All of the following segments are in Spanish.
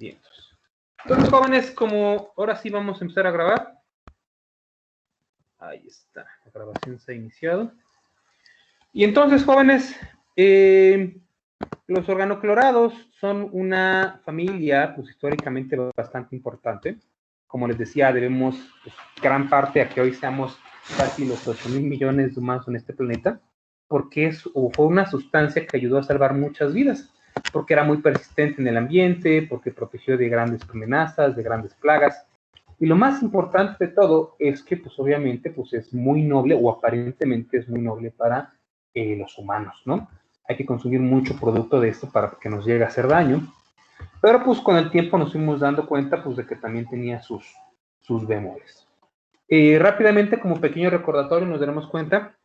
Bien. Entonces, jóvenes, como ahora sí vamos a empezar a grabar. Ahí está, la grabación se ha iniciado. Y entonces, jóvenes, los organoclorados son una familia, pues históricamente bastante importante. Como les decía, debemos pues, gran parte a que hoy seamos casi los 8.000 millones de humanos en este planeta, porque fue una sustancia que ayudó a salvar muchas vidas, porque era muy persistente en el ambiente, porque protegió de grandes amenazas, de grandes plagas. Y lo más importante de todo es que, pues obviamente, pues es muy noble, o aparentemente es muy noble para los humanos, ¿no? Hay que consumir mucho producto de esto para que nos llegue a hacer daño. Pero pues con el tiempo nos fuimos dando cuenta pues de que también tenía sus bemoles. Rápidamente, como pequeño recordatorio, nos daremos cuenta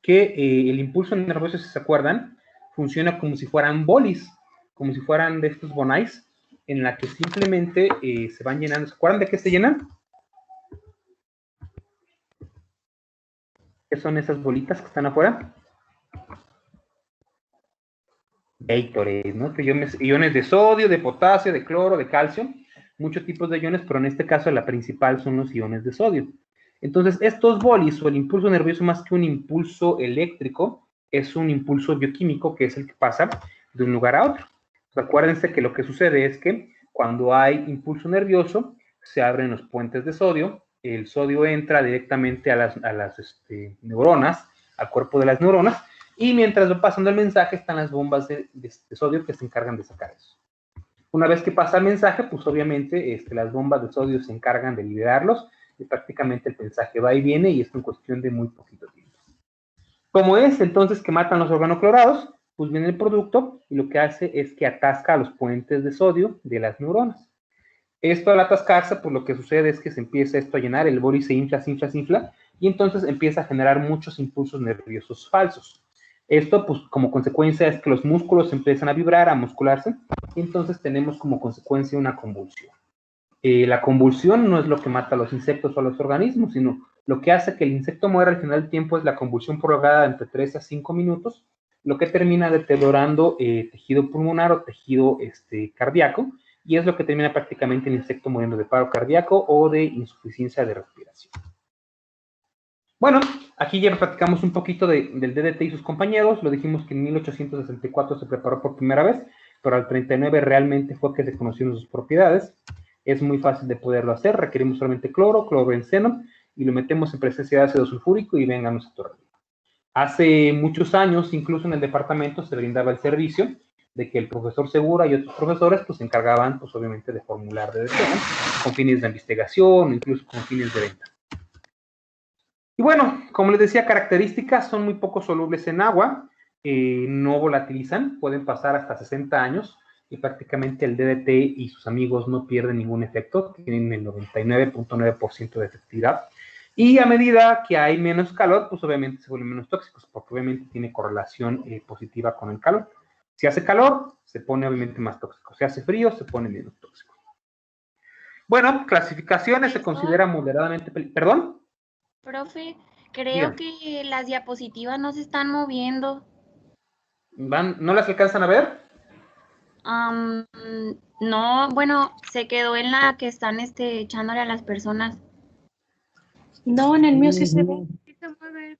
que el impulso nervioso, si se acuerdan, funciona como si fueran bolis, como si fueran de estos bonais, en la que simplemente se van llenando. ¿Se acuerdan de qué se llenan? ¿Qué son esas bolitas que están afuera? Gatorade, ¿no? Iones de sodio, de potasio, de cloro, de calcio, muchos tipos de iones, pero en este caso la principal son los iones de sodio. Entonces, estos bolis o el impulso nervioso, más que un impulso eléctrico, es un impulso bioquímico que es el que pasa de un lugar a otro. Entonces, acuérdense que lo que sucede es que cuando hay impulso nervioso, se abren los puentes de sodio, el sodio entra directamente a las neuronas, al cuerpo de las neuronas, y mientras va pasando el mensaje están las bombas de sodio que se encargan de sacar eso. Una vez que pasa el mensaje, pues obviamente las bombas de sodio se encargan de liberarlos y prácticamente el mensaje va y viene y es en cuestión de muy poquito tiempo. Como es entonces que matan los organoclorados, pues viene el producto y lo que hace es que atasca a los puentes de sodio de las neuronas. Esto al atascarse, pues lo que sucede es que se empieza esto a llenar, el boli se infla, y entonces empieza a generar muchos impulsos nerviosos falsos. Esto, pues, como consecuencia es que los músculos empiezan a vibrar, a muscularse, y entonces tenemos como consecuencia una convulsión. La convulsión no es lo que mata a los insectos o a los organismos, sino lo que hace que el insecto muera al final del tiempo es la convulsión prolongada entre 3 a 5 minutos, lo que termina deteriorando tejido pulmonar o tejido cardíaco, y es lo que termina prácticamente el insecto muriendo de paro cardíaco o de insuficiencia de respiración. Bueno, aquí ya platicamos un poquito del DDT y sus compañeros. Lo dijimos que en 1864 se preparó por primera vez, pero al 39 realmente fue que se conocieron sus propiedades. Es muy fácil de poderlo hacer. Requerimos solamente cloro, clorobenceno, y lo metemos en presencia de ácido sulfúrico y venga nuestro tornillo. Hace muchos años, incluso en el departamento, se brindaba el servicio de que el profesor Segura y otros profesores pues se encargaban, pues obviamente, de formular DDT, ¿no? Con fines de investigación, incluso con fines de venta. Y bueno, como les decía, características, son muy poco solubles en agua, no volatilizan, pueden pasar hasta 60 años y prácticamente el DDT y sus amigos no pierden ningún efecto, tienen el 99.9% de efectividad. Y a medida que hay menos calor, pues obviamente se vuelven menos tóxicos, porque obviamente tiene correlación positiva con el calor. Si hace calor, se pone obviamente más tóxico. Si hace frío, se pone menos tóxico. Bueno, clasificaciones se considera moderadamente... ¿Perdón? Profe, creo Dígame. que las diapositivas no se están moviendo. ¿No las alcanzan a ver? No, bueno, se quedó en la que están echándole a las personas. No, en el mío sí se ve. Sí se mueve.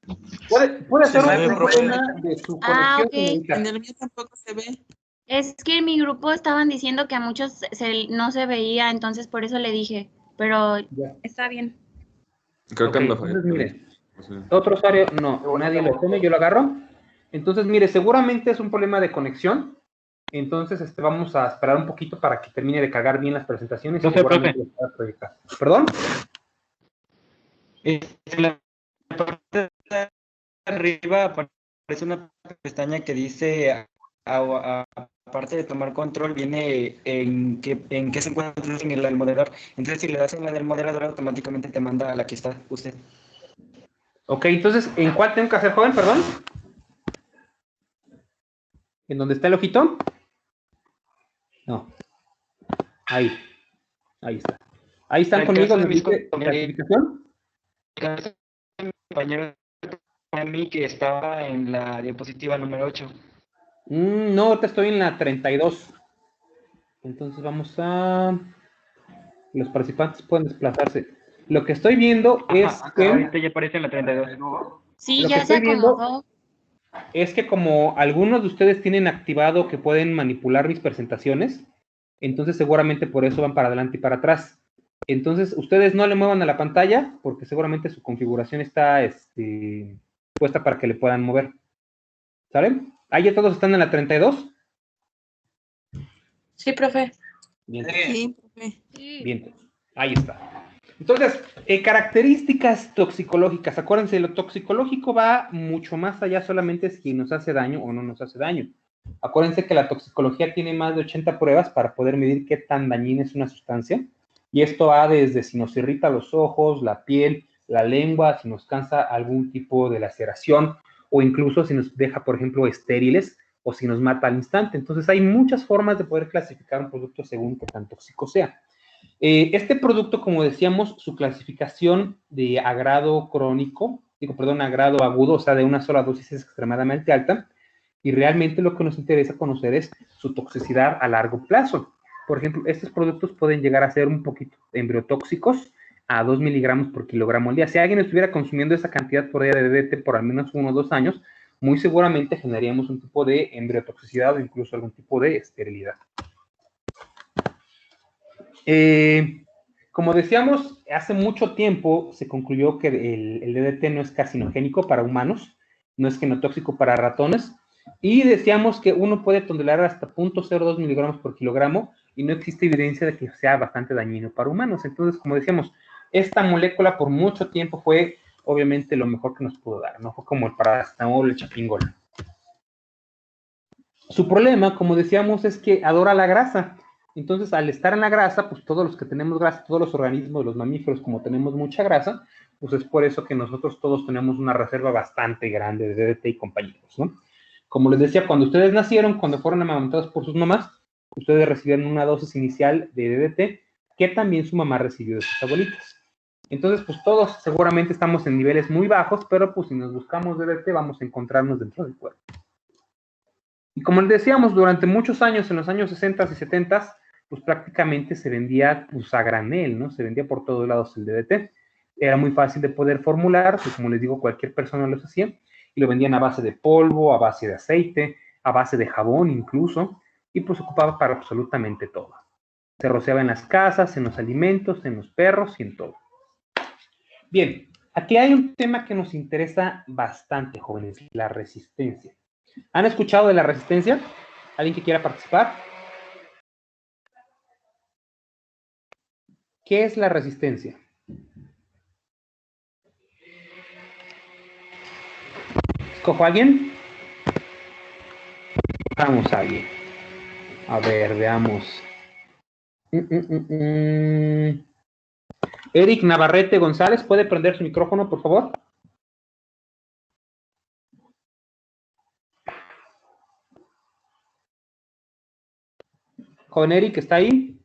Puede Se ser mueve, un profe. problema de su conexión. Ok. En el mío tampoco se ve. Es que en mi grupo estaban diciendo que a muchos no se veía, entonces por eso le dije, pero Ya. está bien. Creo que Ok, ando entonces fallando. mire, otro usuario, no, nadie lo tiene, yo lo agarro. Entonces, mire, seguramente es un problema de conexión. Entonces, vamos a esperar un poquito para que termine de cargar bien las presentaciones. Profe, seguramente lo pueda proyectar. ¿Perdón? En la parte de arriba aparece una pestaña que dice, aparte de tomar control, viene en qué se encuentra en el moderador. Entonces, si le das en la del moderador, automáticamente te manda a la que está usted. Ok, entonces, ¿en cuál tengo que hacer, joven? Perdón. ¿En dónde está el ojito? No. Ahí. Ahí está. Ahí están conmigo en la clasificación. Compañero a mí que estaba en la diapositiva número 8. No, ahorita estoy en la 32. Entonces vamos a... Los participantes pueden desplazarse. Lo que estoy viendo es que... Ahorita ya aparece en la 32. Sí, Lo que ya se estoy viendo acomodó. es que como algunos de ustedes tienen activado que pueden manipular mis presentaciones, entonces seguramente por eso van para adelante y para atrás. Entonces, ustedes no le muevan a la pantalla, porque seguramente su configuración está puesta para que le puedan mover. ¿Saben? ¿Ahí ya todos están en la 32? Sí, profe. Bien, Sí, profe. bien. Ahí está. Entonces, características toxicológicas. Acuérdense, lo toxicológico va mucho más allá solamente si nos hace daño o no nos hace daño. Acuérdense que la toxicología tiene más de 80 pruebas para poder medir qué tan dañina es una sustancia. Y esto va desde si nos irrita los ojos, la piel, la lengua, si nos causa algún tipo de laceración o incluso si nos deja, por ejemplo, estériles o si nos mata al instante. Entonces, hay muchas formas de poder clasificar un producto según qué tan tóxico sea. Este producto, como decíamos, su clasificación de agrado crónico, agrado agudo, o sea, de una sola dosis es extremadamente alta, y realmente lo que nos interesa conocer es su toxicidad a largo plazo. Por ejemplo, estos productos pueden llegar a ser un poquito embriotóxicos a 2 miligramos por kilogramo al día. Si alguien estuviera consumiendo esa cantidad por día de DDT por al menos 1 o 2 años, muy seguramente generaríamos un tipo de embriotoxicidad o incluso algún tipo de esterilidad. Como decíamos, hace mucho tiempo se concluyó que el DDT no es carcinogénico para humanos, no es genotóxico para ratones, y decíamos que uno puede tolerar hasta 0.02 miligramos por kilogramo y no existe evidencia de que sea bastante dañino para humanos. Entonces, como decíamos, esta molécula por mucho tiempo fue obviamente lo mejor que nos pudo dar, no fue como el paracetamol o el chapingol. Su problema, como decíamos, es que adora la grasa. Entonces, al estar en la grasa, pues todos los que tenemos grasa, todos los organismos, los mamíferos, como tenemos mucha grasa, pues es por eso que nosotros todos tenemos una reserva bastante grande de DDT y compañeros, ¿no? Como les decía, cuando ustedes nacieron, cuando fueron amamantados por sus mamás, ustedes recibieron una dosis inicial de DDT que también su mamá recibió de sus abuelitas. Entonces, pues todos seguramente estamos en niveles muy bajos, pero pues si nos buscamos DDT vamos a encontrarnos dentro del cuerpo. Y como les decíamos, durante muchos años, en los años 60 y 70, pues prácticamente se vendía pues, a granel, ¿no? Se vendía por todos lados el DDT. Era muy fácil de poder formular, pues como les digo, cualquier persona lo hacía, y lo vendían a base de polvo, a base de aceite, a base de jabón incluso, y pues ocupaba para absolutamente todo. Se rociaba en las casas, en los alimentos, en los perros y en todo. Bien, aquí hay un tema que nos interesa bastante, jóvenes, la resistencia. ¿Han escuchado de la resistencia? ¿Alguien que quiera participar? ¿Qué es la resistencia? ¿Escojo a alguien? Vamos a alguien. A ver, veamos. Eric Navarrete González, ¿puede prender su micrófono, por favor? Joven Eric, ¿está ahí?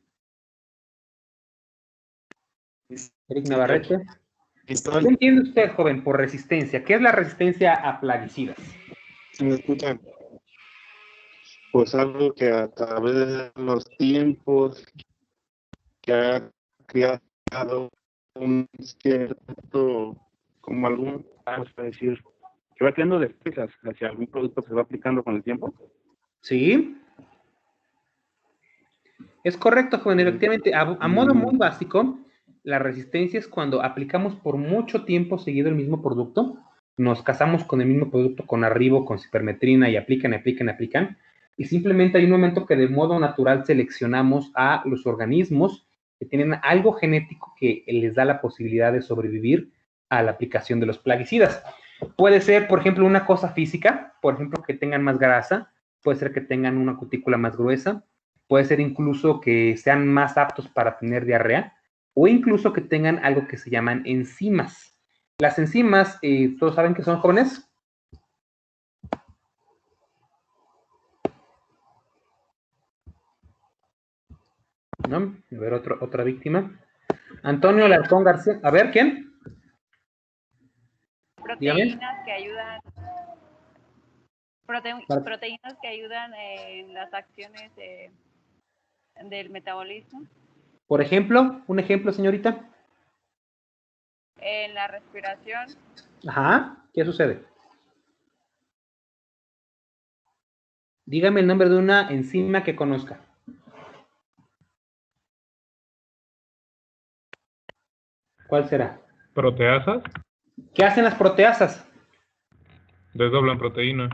Eric Navarrete. ¿Qué entiende usted, joven, por resistencia? ¿Qué es la resistencia a plaguicidas? ¿Me escuchan? Pues algo que a través de los tiempos que ha creado un cierto, como algún, vamos a decir, que va creando defensas hacia algún producto que se va aplicando con el tiempo. Sí. Es correcto, joven. Efectivamente, a modo muy básico, la resistencia es cuando aplicamos por mucho tiempo seguido el mismo producto, nos casamos con el mismo producto, con arribo, con cipermetrina, y aplican, y simplemente hay un momento que de modo natural seleccionamos a los organismos que tienen algo genético que les da la posibilidad de sobrevivir a la aplicación de los plaguicidas. Puede ser, por ejemplo, una cosa física, por ejemplo, que tengan más grasa, puede ser que tengan una cutícula más gruesa, puede ser incluso que sean más aptos para tener diarrea o incluso que tengan algo que se llaman enzimas. Las enzimas, ¿todos saben qué son, jóvenes? ¿No? A ver, otra víctima. Antonio Alarcón García. A ver, ¿quién? Proteínas que ayudan. Proteínas que ayudan en las acciones del metabolismo Por ejemplo, un ejemplo, señorita. en la respiración. Ajá, ¿qué sucede? Dígame el nombre de una enzima que conozca. ¿Cuál será? Proteasas ¿Qué hacen las proteasas? desdoblan proteína.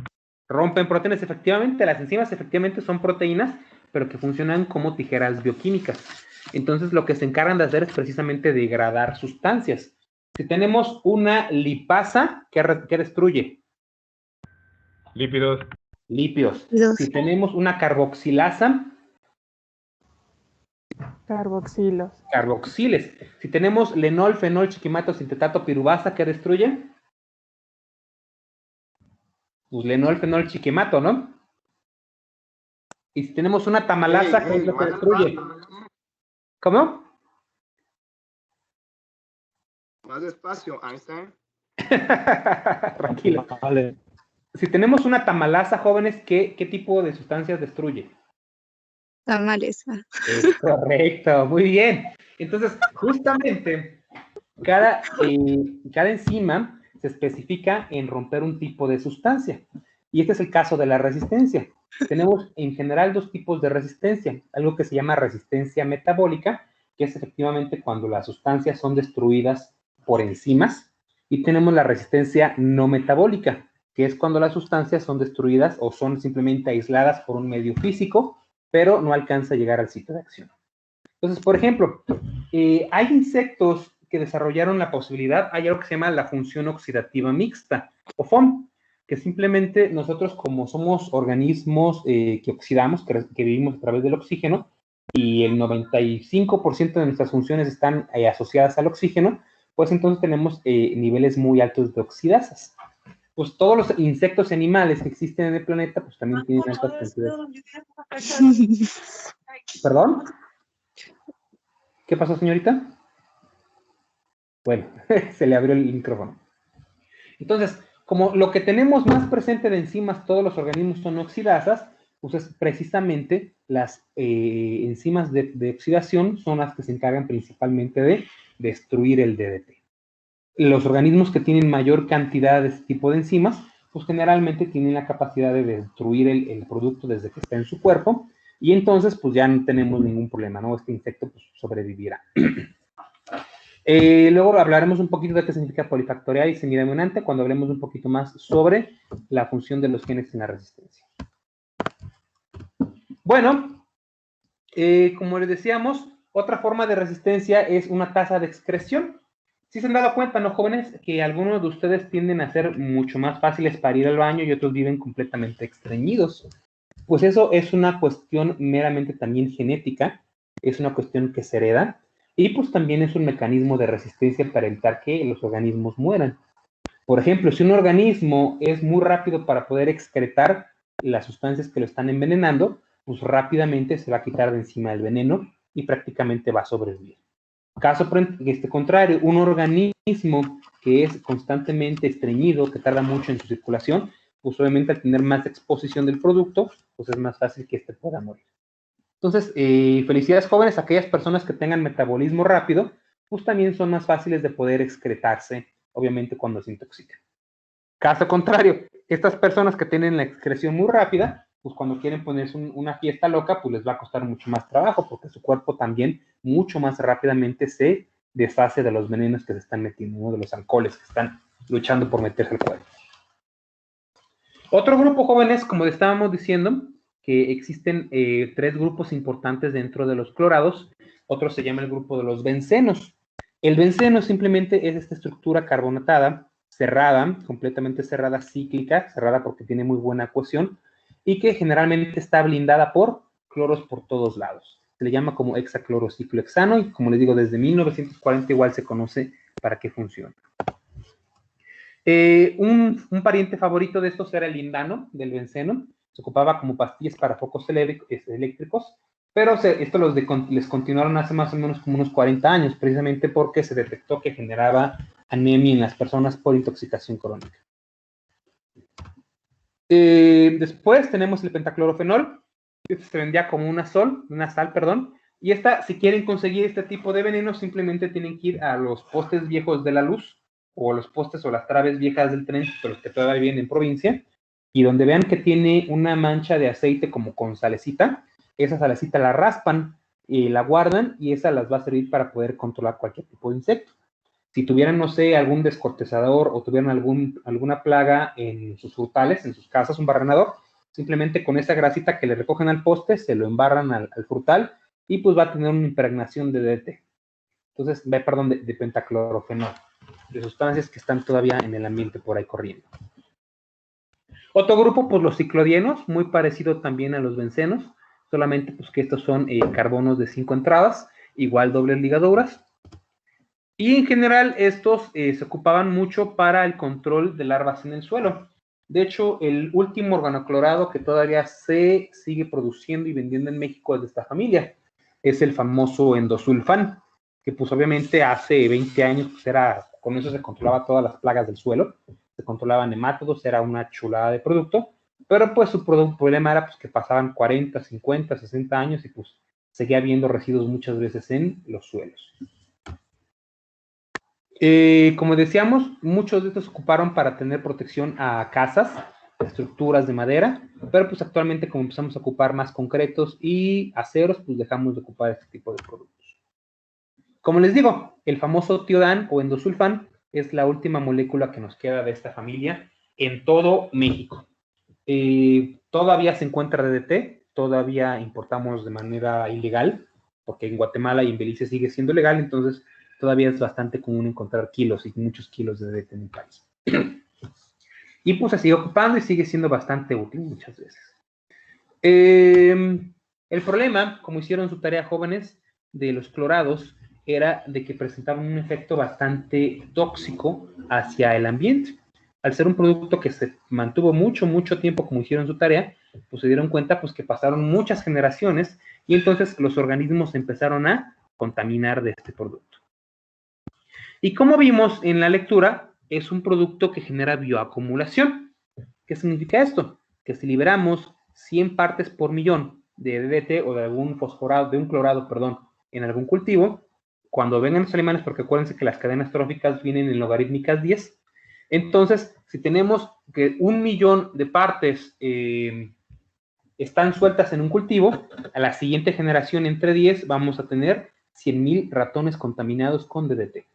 Rompen proteínas, efectivamente. Las enzimas efectivamente son proteínas, pero que funcionan como tijeras bioquímicas. Entonces, lo que se encargan de hacer es precisamente degradar sustancias. Si tenemos una lipasa, ¿qué destruye? Lípidos, Lípidos. Lípidos. Si tenemos una carboxilasa, Carboxilos. carboxiles. Si tenemos lenol, fenol, chiquimato, sintetato, pirubasa, ¿qué destruye? Pues lenol, fenol, chiquimato, ¿no? Y si tenemos una tamalasa, ¿qué es lo que destruye? ¿Cómo? Más despacio, Einstein. Tranquilo. Vale. Si tenemos una tamalasa, jóvenes, ¿qué tipo de sustancias destruye? Tamales. Es correcto, muy bien. Entonces, justamente, cada enzima se especifica en romper un tipo de sustancia. Y este es el caso de la resistencia. Tenemos en general dos tipos de resistencia. Algo que se llama resistencia metabólica, que es efectivamente cuando las sustancias son destruidas por enzimas. Y tenemos la resistencia no metabólica, que es cuando las sustancias son destruidas o son simplemente aisladas por un medio físico, pero no alcanza a llegar al sitio de acción. Entonces, por ejemplo, hay insectos que desarrollaron la posibilidad, hay algo que se llama la función oxidativa mixta, o FOM, que simplemente nosotros como somos organismos que oxidamos, que vivimos a través del oxígeno, y el 95% de nuestras funciones están asociadas al oxígeno, pues entonces tenemos niveles muy altos de oxidasas. Pues todos los insectos y animales que existen en el planeta, pues también tienen altas cantidades. ¿Perdón? ¿Qué pasó, señorita? Bueno, se le abrió el micrófono. Entonces, como lo que tenemos más presente de enzimas, todos los organismos son oxidasas, pues es precisamente las enzimas de oxidación son las que se encargan principalmente de destruir el DDT. Los organismos que tienen mayor cantidad de este tipo de enzimas, pues generalmente tienen la capacidad de destruir el producto desde que está en su cuerpo, y entonces pues ya no tenemos ningún problema, ¿no? Este insecto pues sobrevivirá. Luego hablaremos un poquito de qué significa polifactorial y semidominante cuando hablemos un poquito más sobre la función de los genes en la resistencia. Bueno, como les decíamos, otra forma de resistencia es una tasa de excreción. Si se han dado cuenta, ¿no, jóvenes? Que algunos de ustedes tienden a ser mucho más fáciles para ir al baño y otros viven completamente estreñidos. Pues eso es una cuestión meramente también genética, es una cuestión que se hereda y pues también es un mecanismo de resistencia para evitar que los organismos mueran. Por ejemplo, si un organismo es muy rápido para poder excretar las sustancias que lo están envenenando, pues rápidamente se va a quitar de encima el veneno y prácticamente va a sobrevivir. Caso contrario, un organismo que es constantemente estreñido, que tarda mucho en su circulación, pues obviamente al tener más exposición del producto, pues es más fácil que éste pueda morir. Entonces, felicidades jóvenes, aquellas personas que tengan metabolismo rápido, pues también son más fáciles de poder excretarse, obviamente cuando se intoxican. Caso contrario, estas personas que tienen la excreción muy rápida, pues cuando quieren ponerse una fiesta loca, pues les va a costar mucho más trabajo, porque su cuerpo también mucho más rápidamente se deshace de los venenos que se están metiendo, ¿no? De los alcoholes que están luchando por meterse al cuerpo. Otro grupo, jóvenes, como les estábamos diciendo, que existen 3 grupos importantes dentro de los clorados. Otro se llama el grupo de los bencenos. El benceno simplemente es esta estructura carbonatada, cerrada, completamente cerrada, cíclica, cerrada porque tiene muy buena cohesión, y que generalmente está blindada por cloros por todos lados. Se le llama como hexaclorociclohexano y como les digo, desde 1940 igual se conoce para qué funciona. Un pariente favorito de estos era el lindano del benceno. Se ocupaba como pastillas para focos eléctricos, pero esto les continuaron hace más o menos como unos 40 años, precisamente porque se detectó que generaba anemia en las personas por intoxicación crónica. Después tenemos el pentaclorofenol. Este se vendía como una sal, perdón. Y si quieren conseguir este tipo de veneno, simplemente tienen que ir a los postes viejos de la luz, o los postes o las traves viejas del tren, los que todavía viven en provincia, y donde vean que tiene una mancha de aceite como con salecita, esa salecita la raspan y la guardan, y esa las va a servir para poder controlar cualquier tipo de insecto. Si tuvieran, no sé, algún descortezador o tuvieran alguna plaga en sus frutales, en sus casas, un barrenador, simplemente con esa grasita que le recogen al poste, se lo embarran al frutal y pues va a tener una impregnación de DDT. Entonces, de pentaclorofenol, de sustancias que están todavía en el ambiente por ahí corriendo. Otro grupo, pues los ciclodienos, muy parecido también a los bencenos, solamente pues que estos son carbonos de 5 entradas, igual dobles ligaduras. Y en general estos se ocupaban mucho para el control de larvas en el suelo. De hecho, el último organoclorado que todavía se sigue produciendo y vendiendo en México es de esta familia. Es el famoso endosulfán, que pues obviamente hace 20 años pues con eso se controlaba todas las plagas del suelo, se controlaban nemátodos, era una chulada de producto, pero pues su problema era pues que pasaban 40, 50, 60 años y pues seguía habiendo residuos muchas veces en los suelos. Como decíamos, muchos de estos se ocuparon para tener protección a casas, estructuras de madera, pero pues actualmente como empezamos a ocupar más concretos y aceros, pues dejamos de ocupar este tipo de productos. Como les digo, el famoso tiodán o endosulfán es la última molécula que nos queda de esta familia en todo México. Todavía se encuentra DDT, todavía importamos de manera ilegal, porque en Guatemala y en Belice sigue siendo legal, entonces todavía es bastante común encontrar kilos y muchos kilos de DDT en el país. Y pues se sigue ocupando y sigue siendo bastante útil muchas veces. El problema, como hicieron su tarea jóvenes, de los clorados, era de que presentaban un efecto bastante tóxico hacia el ambiente. Al ser un producto que se mantuvo mucho tiempo como hicieron su tarea, pues se dieron cuenta pues, que pasaron muchas generaciones y entonces los organismos empezaron a contaminar de este producto. Y como vimos en la lectura, es un producto que genera bioacumulación. ¿Qué significa esto? Que si liberamos 100 partes por millón de DDT o de algún fosforado, de un clorado, perdón, en algún cultivo, cuando vengan los animales, porque acuérdense que las cadenas tróficas vienen en logarítmicas 10, entonces, si tenemos que 1 millón de partes están sueltas en un cultivo, a la siguiente generación entre 10 vamos a tener 100,000 ratones contaminados con DDT.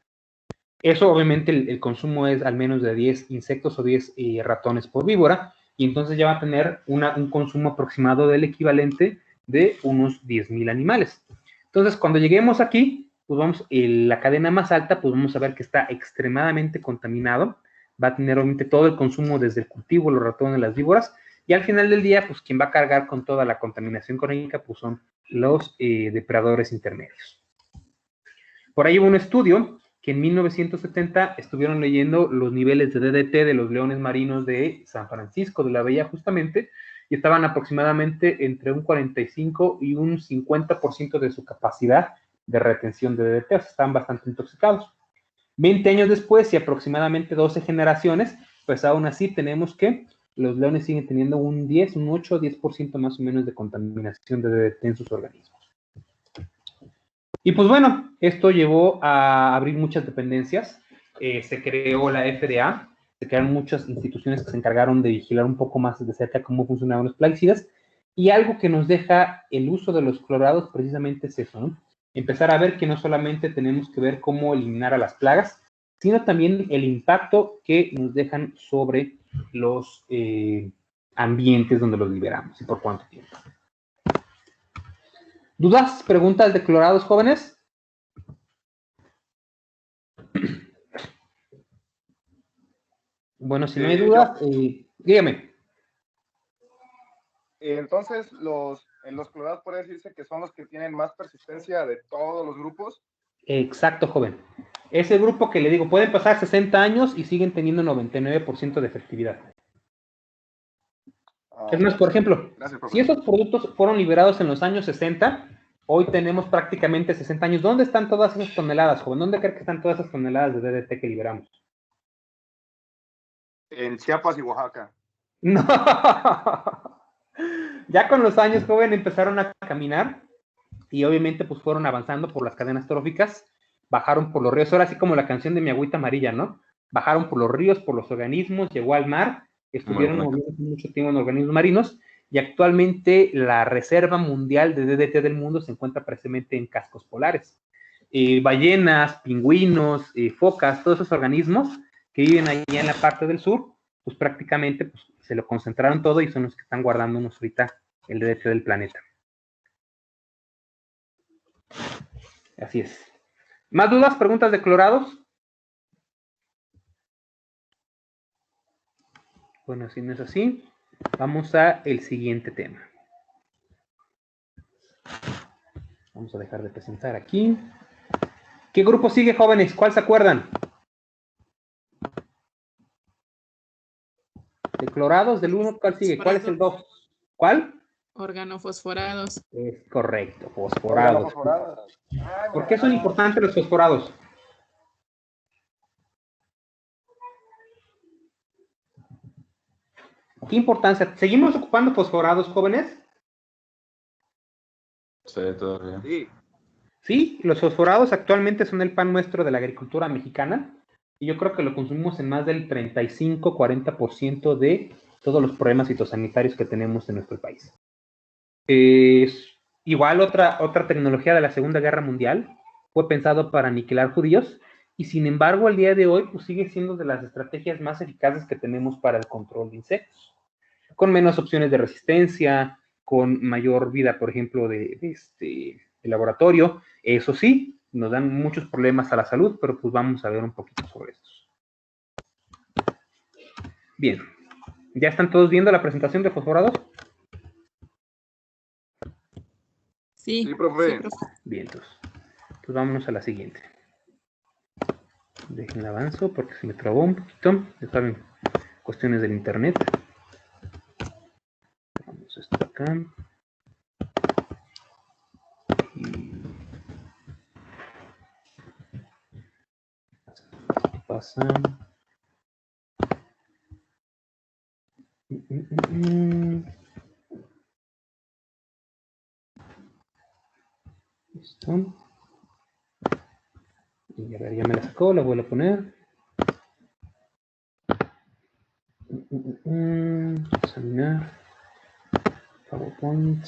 Eso obviamente el consumo es al menos de 10 insectos o 10 ratones por víbora, y entonces ya va a tener un consumo aproximado del equivalente de unos 10,000 animales. Entonces, cuando lleguemos aquí, pues vamos, la cadena más alta, pues vamos a ver que está extremadamente contaminado, va a tener obviamente todo el consumo desde el cultivo, los ratones, las víboras, y al final del día, pues quien va a cargar con toda la contaminación crónica, pues son los depredadores intermedios. Por ahí hubo un estudio que en 1970 estuvieron leyendo los niveles de DDT de los leones marinos de San Francisco de la Bahía justamente, y estaban aproximadamente entre un 45 y un 50% de su capacidad de retención de DDT, o sea, estaban bastante intoxicados. 20 años después y aproximadamente 12 generaciones, pues aún así tenemos que los leones siguen teniendo un 10, un 8, 10% más o menos de contaminación de DDT en sus organismos. Y pues bueno, esto llevó a abrir muchas dependencias, se creó la FDA, se crearon muchas instituciones que se encargaron de vigilar un poco más de cerca cómo funcionaban los plaguicidas, y algo que nos deja el uso de los clorados precisamente es eso, ¿no? Empezar a ver que no solamente tenemos que ver cómo eliminar a las plagas, sino también el impacto que nos dejan sobre los ambientes donde los liberamos y por cuánto tiempo. ¿Dudas, preguntas de clorados, jóvenes? Bueno, si no hay dudas, dígame. Entonces, los clorados puede decirse que son los que tienen más persistencia de todos los grupos. Exacto, joven. Ese grupo que le digo, pueden pasar 60 años y siguen teniendo 99% de efectividad. Es más, por ejemplo, si esos productos fueron liberados en los años 60, hoy tenemos prácticamente 60 años. ¿Dónde están todas esas toneladas, joven? ¿Dónde cree que están todas esas toneladas de DDT que liberamos? En Chiapas y Oaxaca. No. Ya con los años, joven, empezaron a caminar y obviamente pues fueron avanzando por las cadenas tróficas, bajaron por los ríos, ahora así como la canción de Mi Agüita Amarilla, ¿no? Bajaron por los ríos, por los organismos, llegó al mar, estuvieron moviéndose mucho tiempo en organismos marinos y actualmente la Reserva Mundial de DDT del mundo se encuentra precisamente en cascos polares. Ballenas, pingüinos, focas, todos esos organismos que viven allá en la parte del sur, pues prácticamente pues, se lo concentraron todo y son los que están guardándonos ahorita el DDT del planeta. Así es. ¿Más dudas, preguntas de clorados? Bueno, si no es así, vamos a el siguiente tema. Vamos a dejar de presentar aquí. ¿Qué grupo sigue, jóvenes? ¿Cuál se acuerdan? De clorados, del 1, ¿cuál sigue? ¿Cuál es el 2? ¿Cuál? Organofosforados. Es correcto, fosforados. ¿Por qué son importantes los fosforados? ¿Qué importancia? ¿Seguimos ocupando fosforados, jóvenes? Sí, todavía. Sí. Sí, los fosforados actualmente son el pan nuestro de la agricultura mexicana y yo creo que lo consumimos en más del 35-40% de todos los problemas fitosanitarios que tenemos en nuestro país. Igual otra tecnología de la Segunda Guerra Mundial fue pensado para aniquilar judíos y sin embargo al día de hoy pues, sigue siendo de las estrategias más eficaces que tenemos para el control de insectos, con menos opciones de resistencia, con mayor vida, por ejemplo, de laboratorio. Eso sí, nos dan muchos problemas a la salud, pero pues vamos a ver un poquito sobre estos. Bien, ¿ya están todos viendo la presentación de fosforados? Sí, Sí, profe. sí, profe. Bien, entonces vámonos a la siguiente. Déjenla avanzo porque se me trabó un poquito. Ya saben, cuestiones del internet. Vamos a esto acá. Y... ¿qué pasa? Listo. Y a ver, ya me la sacó, la vuelvo a poner. Examinar. PowerPoint.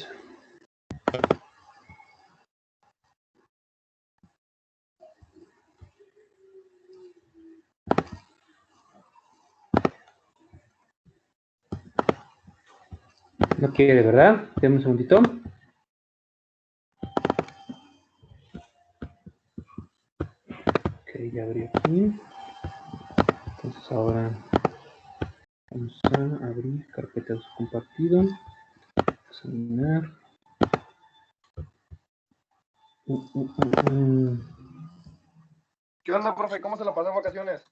No quiere, ¿verdad? Dame un segundito. Ok, ya abrí aquí. Entonces ahora vamos a abrir carpeta de uso compartido. Examinar. ¿Qué onda, profe? ¿Cómo se la pasó en vacaciones?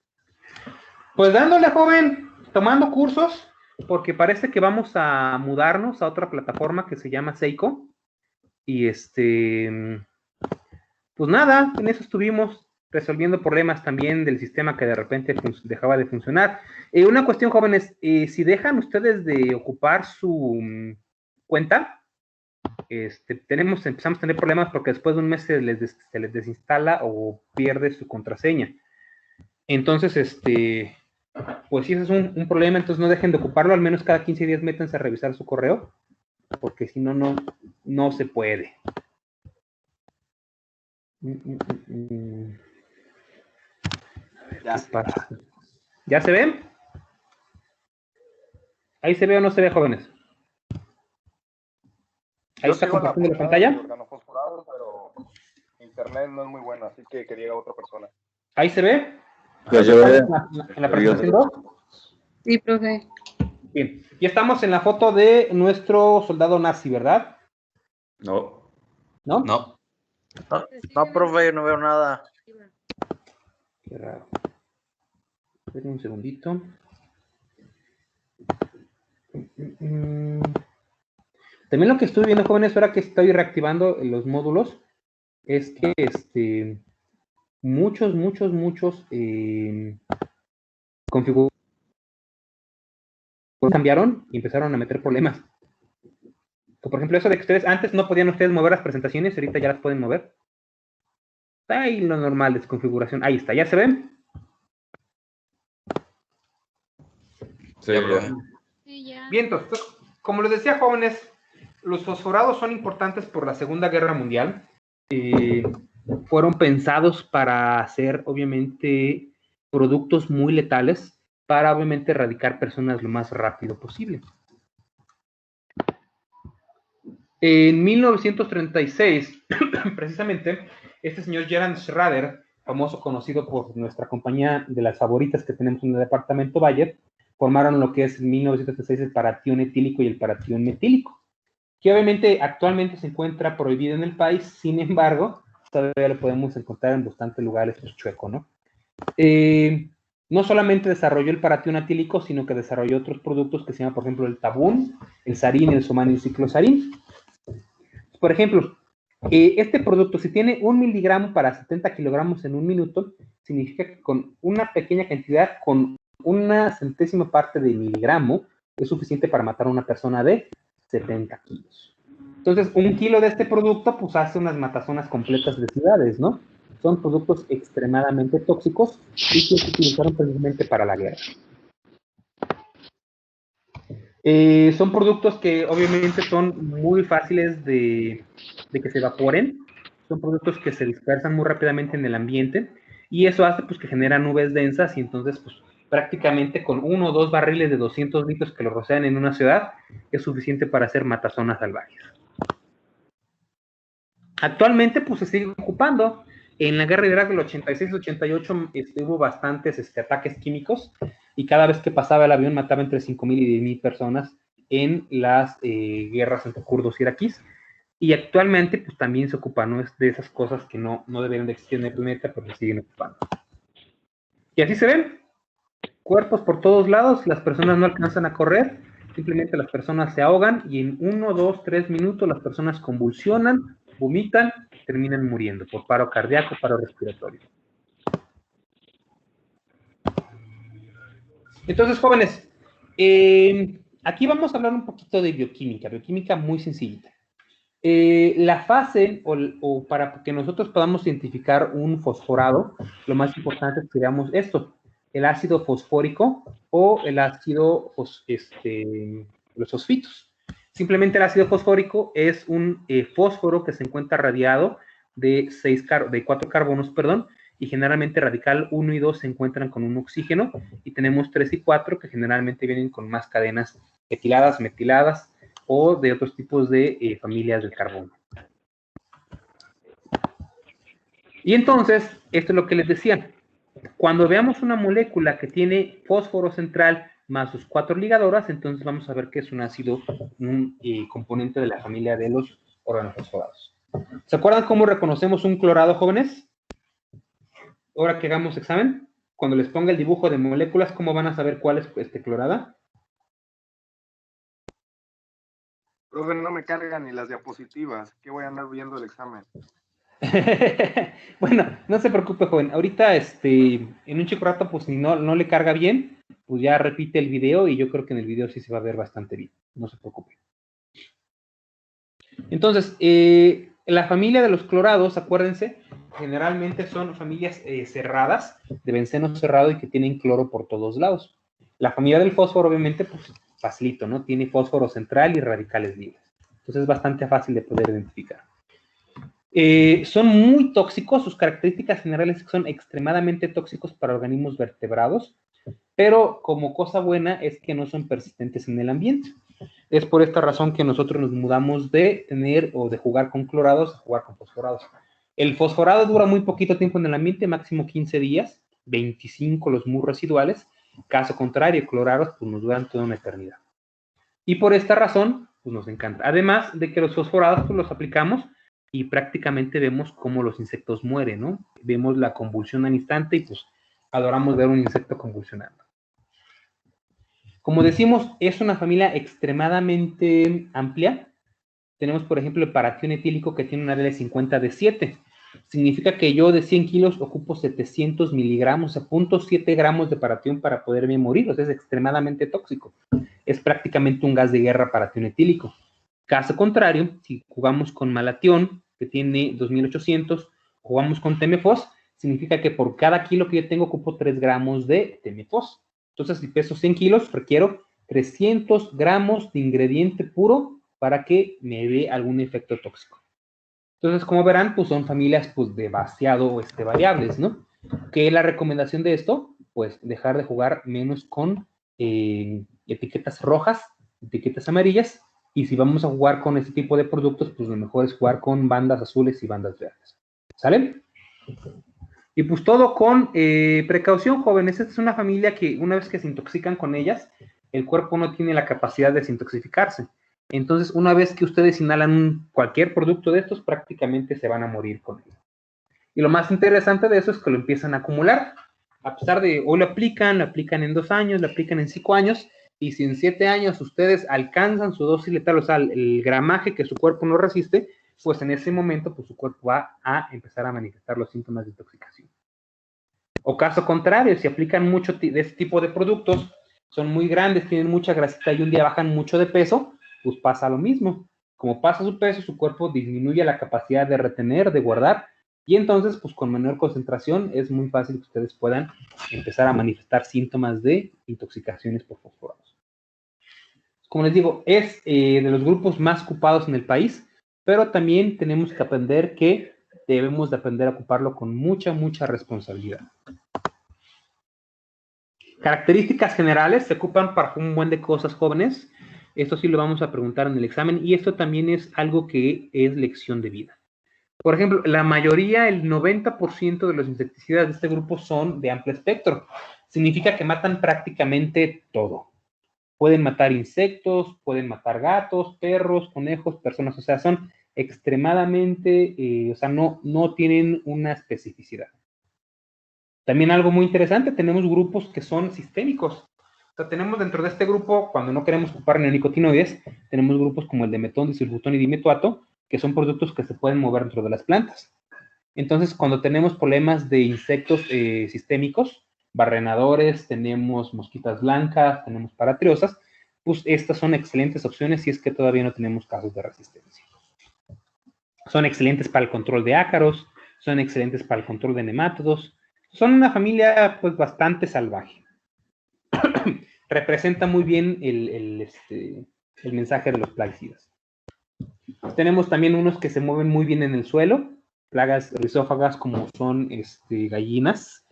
Pues dándole, joven, tomando cursos, porque parece que vamos a mudarnos a otra plataforma que se llama Seiko. Y pues nada, en eso estuvimos resolviendo problemas también del sistema que de repente dejaba de funcionar. Una cuestión, jóvenes, si dejan ustedes de ocupar su cuenta, empezamos a tener problemas porque después de un mes se les desinstala o pierde su contraseña. Entonces, pues sí, ese es un problema, entonces no dejen de ocuparlo, al menos cada 15 días métanse a revisar su correo, porque si no, no se puede. Ya. ¿Qué pasa? ¿Ya se ven? ¿Ahí se ve o no se ve, jóvenes? ¿Ahí está compartiendo la pantalla? Organofosforados, pero internet no es muy bueno, así que quería otra persona. ¿Ahí se ve? Ya se ve. ¿En la presentación 2? Sí, profe. Bien, ya estamos en la foto de nuestro soldado nazi, ¿verdad? No. ¿No? No. No, profe, yo no veo nada. Qué raro. Esperen un segundito. También lo que estoy viendo, jóvenes, ahora que estoy reactivando los módulos, es que muchos configuradores cambiaron y empezaron a meter problemas. Por ejemplo, eso de que ustedes antes no podían ustedes mover las presentaciones, ahorita ya las pueden mover. Ahí lo normal, desconfiguración. Ahí está, ¿ya se ven? Sí, ya. Sí, ya. Bien, entonces, como les decía, jóvenes, los fosforados son importantes por la Segunda Guerra Mundial. Fueron pensados para hacer, obviamente, productos muy letales para, obviamente, erradicar personas lo más rápido posible. En 1936, precisamente, este señor Gerald Schrader, famoso conocido por nuestra compañía de las favoritas que tenemos en el departamento Bayer, formaron lo que es en 1936 el paratión etílico y el paratión metílico, que obviamente actualmente se encuentra prohibido en el país, sin embargo, todavía lo podemos encontrar en bastantes lugares, pues chueco, ¿no? No solamente desarrolló el paratión etílico, sino que desarrolló otros productos que se llaman, por ejemplo, el tabún, el sarín, el somán y el ciclosarín. Por ejemplo, este producto, si tiene 1 miligramo para 70 kilogramos en un minuto, significa que con una pequeña cantidad, con una centésima parte de miligramo, es suficiente para matar a una persona de 70 kilos. Entonces, 1 kilo de este producto, pues hace unas matazonas completas de ciudades, ¿no? Son productos extremadamente tóxicos y que se utilizaron precisamente para la guerra. Son productos que obviamente son muy fáciles de que se evaporen, son productos que se dispersan muy rápidamente en el ambiente y eso hace pues que generan nubes densas y entonces pues prácticamente con 1 o 2 barriles de 200 litros que lo rocean en una ciudad es suficiente para hacer matazonas salvajes. Actualmente pues se sigue ocupando. En la guerra de Irak del 86-88 hubo bastantes ataques químicos y cada vez que pasaba el avión mataba entre 5,000 y 10,000 personas en las guerras entre kurdos y iraquíes. Y actualmente pues también se ocupa, ¿no? Es de esas cosas que no deberían de existir en el planeta, pero se siguen ocupando. Y así se ven. Cuerpos por todos lados, las personas no alcanzan a correr, simplemente las personas se ahogan y en 1, 2, 3 minutos las personas convulsionan, vomitan, terminan muriendo por paro cardíaco, paro respiratorio. Entonces, jóvenes, aquí vamos a hablar un poquito de bioquímica muy sencillita. La fase, o para que nosotros podamos identificar un fosforado, lo más importante es que veamos esto, el ácido fosfórico o el ácido, los fosfitos. Simplemente el ácido fosfórico es un fósforo que se encuentra radiado de 4 carbonos, y generalmente radical 1 y 2 se encuentran con un oxígeno, y tenemos 3 y 4 que generalmente vienen con más cadenas etiladas, metiladas, o de otros tipos de familias del carbono. Y entonces, esto es lo que les decía. Cuando veamos una molécula que tiene fósforo central más sus 4 ligadoras, entonces vamos a ver que es un ácido, un componente de la familia de los organofosforados. ¿Se acuerdan cómo reconocemos un clorado, jóvenes? Ahora que hagamos examen, cuando les ponga el dibujo de moléculas, ¿cómo van a saber cuál es clorada? Profe, no me cargan ni las diapositivas. ¿Qué voy a andar viendo el examen? Bueno, no se preocupe, joven. Ahorita, en un chico rato, pues si no le carga bien, pues ya repite el video y yo creo que en el video sí se va a ver bastante bien. No se preocupe. Entonces, la familia de los clorados, acuérdense, generalmente son familias cerradas, de benceno cerrado y que tienen cloro por todos lados. La familia del fósforo, obviamente, pues facilito, ¿no? Tiene fósforo central y radicales libres. Entonces es bastante fácil de poder identificar. Son muy tóxicos, sus características generales son extremadamente tóxicos para organismos vertebrados, pero como cosa buena es que no son persistentes en el ambiente. Es por esta razón que nosotros nos mudamos de tener o de jugar con clorados a jugar con fosforados. El fosforado dura muy poquito tiempo en el ambiente, máximo 15 días, 25 los muy residuales. Caso contrario, clorados pues nos duran toda una eternidad. Y por esta razón, pues nos encanta. Además de que los fosforados pues los aplicamos y prácticamente vemos cómo los insectos mueren, ¿no? Vemos la convulsión al instante y pues adoramos ver un insecto convulsionando. Como decimos, es una familia extremadamente amplia. Tenemos, por ejemplo, el paratión etílico que tiene un área de 50 de 7. Significa que yo de 100 kilos ocupo 700 miligramos, o sea, 0.7 gramos de paratión para poderme morir. O sea, es extremadamente tóxico. Es prácticamente un gas de guerra paratión etílico. Caso contrario, si jugamos con malatión, que tiene 2800, jugamos con temefos, significa que por cada kilo que yo tengo ocupo 3 gramos de temefos. Entonces, si peso 100 kilos, requiero 300 gramos de ingrediente puro para que me dé algún efecto tóxico. Entonces, como verán, pues son familias pues demasiado variables, ¿no? ¿Qué es la recomendación de esto? Pues dejar de jugar menos con etiquetas rojas, etiquetas amarillas, y si vamos a jugar con este tipo de productos, pues lo mejor es jugar con bandas azules y bandas verdes. ¿Sale? Y pues todo con precaución, jóvenes. Esta es una familia que una vez que se intoxican con ellas, el cuerpo no tiene la capacidad de desintoxicarse. Entonces, una vez que ustedes inhalan cualquier producto de estos, prácticamente se van a morir con él. Y lo más interesante de eso es que lo empiezan a acumular. A pesar de, hoy lo aplican en 2 años, lo aplican en 5 años, y si en 7 años ustedes alcanzan su dosis letal, o sea, el gramaje que su cuerpo no resiste, pues en ese momento pues su cuerpo va a empezar a manifestar los síntomas de intoxicación. O caso contrario, si aplican mucho de este tipo de productos, son muy grandes, tienen mucha grasita y un día bajan mucho de peso, pues pasa lo mismo. Como pasa su peso, su cuerpo disminuye la capacidad de retener, de guardar, y entonces, pues con menor concentración, es muy fácil que ustedes puedan empezar a manifestar síntomas de intoxicaciones por fosforados. Como les digo, es de los grupos más ocupados en el país, pero también tenemos que aprender que debemos de aprender a ocuparlo con mucha, mucha responsabilidad. Características generales se ocupan para un buen de cosas, jóvenes. Esto sí lo vamos a preguntar en el examen, y esto también es algo que es lección de vida. Por ejemplo, la mayoría, el 90% de los insecticidas de este grupo son de amplio espectro. Significa que matan prácticamente todo. Pueden matar insectos, pueden matar gatos, perros, conejos, personas, o sea, son extremadamente, o sea, no tienen una especificidad. También algo muy interesante, tenemos grupos que son sistémicos. O sea, tenemos dentro de este grupo, cuando no queremos ocupar neonicotinoides, tenemos grupos como el de metón, disulbutón y dimetuato, que son productos que se pueden mover dentro de las plantas. Entonces, cuando tenemos problemas de insectos sistémicos, barrenadores, tenemos mosquitas blancas, tenemos paratriosas, pues estas son excelentes opciones si es que todavía no tenemos casos de resistencia. Son excelentes para el control de ácaros, son excelentes para el control de nemátodos, son una familia pues bastante salvaje. Representa muy bien el mensaje de los plaguicidas. Tenemos también unos que se mueven muy bien en el suelo, plagas rizófagas como son gallinas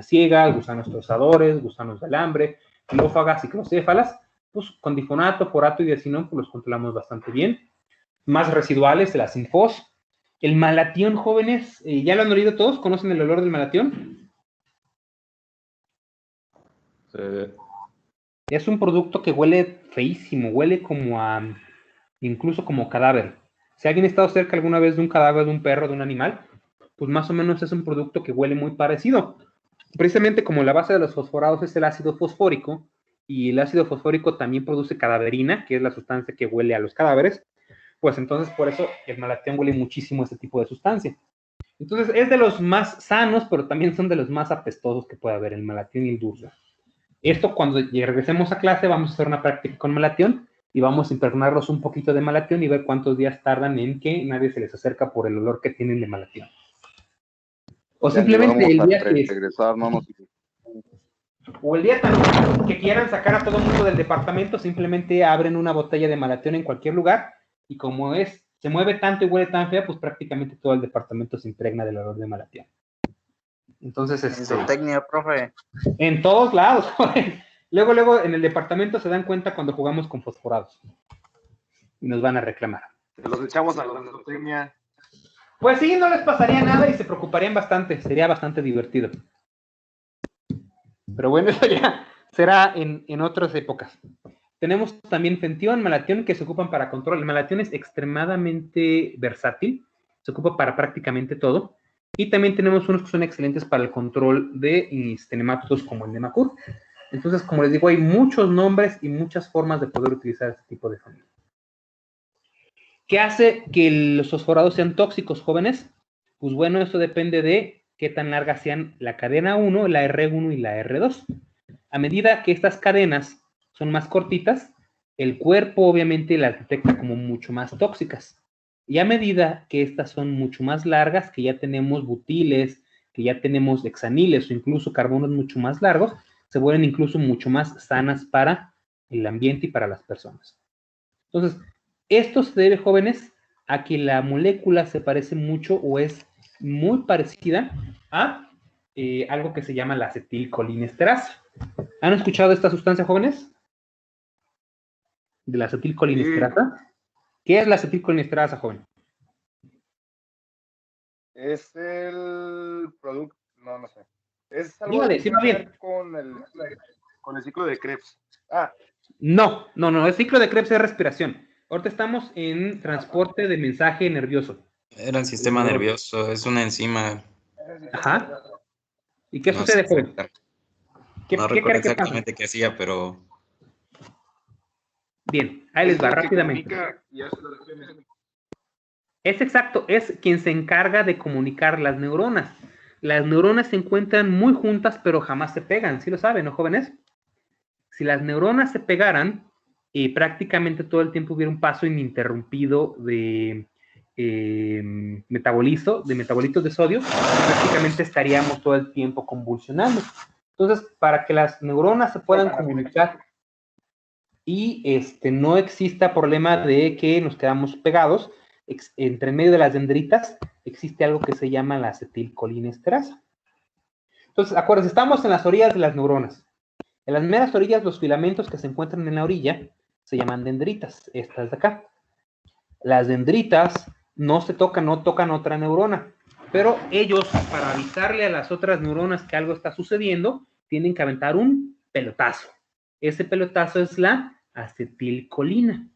ciegas, gusanos trozadores, gusanos de alambre, filófagas y clocéfalas, pues con difonato, forato y diacinón pues los controlamos bastante bien. Más residuales, la sinfos. El malatión, jóvenes, ¿ya lo han olido todos? ¿Conocen el olor del malatión? Sí. Es un producto que huele feísimo, huele como incluso como cadáver. Si alguien ha estado cerca alguna vez de un cadáver de un perro, de un animal, pues más o menos es un producto que huele muy parecido. Precisamente como la base de los fosforados es el ácido fosfórico, y el ácido fosfórico también produce cadaverina, que es la sustancia que huele a los cadáveres, pues entonces por eso el malatión huele muchísimo a este tipo de sustancia. Entonces es de los más sanos, pero también son de los más apestosos que puede haber, el malatión y el dursa. Esto cuando regresemos a clase vamos a hacer una práctica con malatión, y vamos a impregnarlos un poquito de malatión y ver cuántos días tardan en que nadie se les acerca por el olor que tienen de malatión. O Ya simplemente el día que... regresar, no nos... O el día que quieran sacar a todo el mundo del departamento, simplemente abren una botella de malatión en cualquier lugar, y como se mueve tanto y huele tan fea, pues prácticamente todo el departamento se impregna del olor de malatión. Entonces, Isotecnia, profe. En todos lados, joven. Luego en el departamento se dan cuenta cuando jugamos con fosforados. Y nos van a reclamar. Los echamos a la isotecnia. Pues sí, no les pasaría nada y se preocuparían bastante. Sería bastante divertido. Pero bueno, eso ya será en otras épocas. Tenemos también fentión, malatión, que se ocupan para control. El malatión es extremadamente versátil. Se ocupa para prácticamente todo. Y también tenemos unos que son excelentes para el control de nemátodos como el Nemacur. Entonces, como les digo, hay muchos nombres y muchas formas de poder utilizar este tipo de familia. ¿Qué hace que los fosforados sean tóxicos, jóvenes? Pues bueno, eso depende de qué tan largas sean la cadena 1, la R1 y la R2. A medida que estas cadenas son más cortitas, el cuerpo obviamente las detecta como mucho más tóxicas. Y a medida que estas son mucho más largas, que ya tenemos butiles, que ya tenemos hexaniles o incluso carbonos mucho más largos, se vuelven incluso mucho más sanas para el ambiente y para las personas. Entonces, esto se debe, jóvenes, a que la molécula se parece mucho o es muy parecida a algo que se llama la acetilcolinesterasa. ¿Han escuchado de esta sustancia, jóvenes? De la acetilcolinesterasa. ¿Qué es la acetilcolinesterasa, joven? Es el producto, no sé. Es algo Dígale, que sí, tiene va que bien. ver con el ciclo de Krebs. Ah, No, el ciclo de Krebs es respiración. Ahorita estamos en transporte de mensaje nervioso. Era el sistema nervioso, es una enzima. Ajá. ¿Y qué No sucede, sé, joven? no recuerdo exactamente qué hacía, pero... Bien, ahí les va rápidamente. Y hace las reacciones. Es exacto, es quien se encarga de comunicar las neuronas. Las neuronas se encuentran muy juntas, pero jamás se pegan. ¿Sí lo saben, no, jóvenes? Si las neuronas se pegaran, prácticamente todo el tiempo hubiera un paso ininterrumpido de metabolitos de sodio, prácticamente estaríamos todo el tiempo convulsionando. Entonces, para que las neuronas se puedan comunicar y no exista problema de que nos quedamos pegados, entre medio de las dendritas existe algo que se llama la acetilcolinesterasa. Entonces, acuérdense, estamos en las orillas de las neuronas. En las meras orillas, los filamentos que se encuentran en la orilla se llaman dendritas, estas de acá. Las dendritas no tocan otra neurona, pero ellos, para avisarle a las otras neuronas que algo está sucediendo, tienen que aventar un pelotazo. Ese pelotazo es la acetilcolina.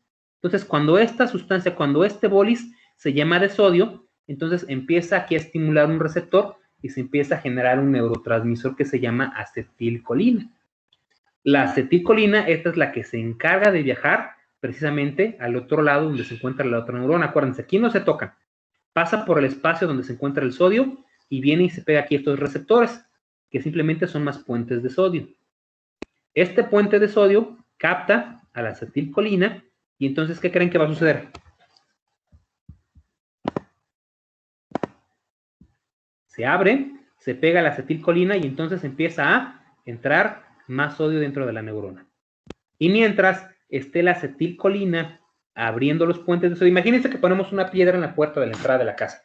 Entonces, cuando esta sustancia, cuando este bolis se llama de sodio, entonces empieza aquí a estimular un receptor y se empieza a generar un neurotransmisor que se llama acetilcolina. La acetilcolina, esta es la que se encarga de viajar precisamente al otro lado donde se encuentra la otra neurona. Acuérdense, aquí no se tocan. Pasa por el espacio donde se encuentra el sodio y viene y se pega aquí a estos receptores, que simplemente son más puentes de sodio. Este puente de sodio capta a la acetilcolina y entonces, ¿qué creen que va a suceder? Se abre, se pega la acetilcolina y entonces empieza a entrar más sodio dentro de la neurona. Y mientras esté la acetilcolina abriendo los puentes de sodio, imagínense que ponemos una piedra en la puerta de la entrada de la casa.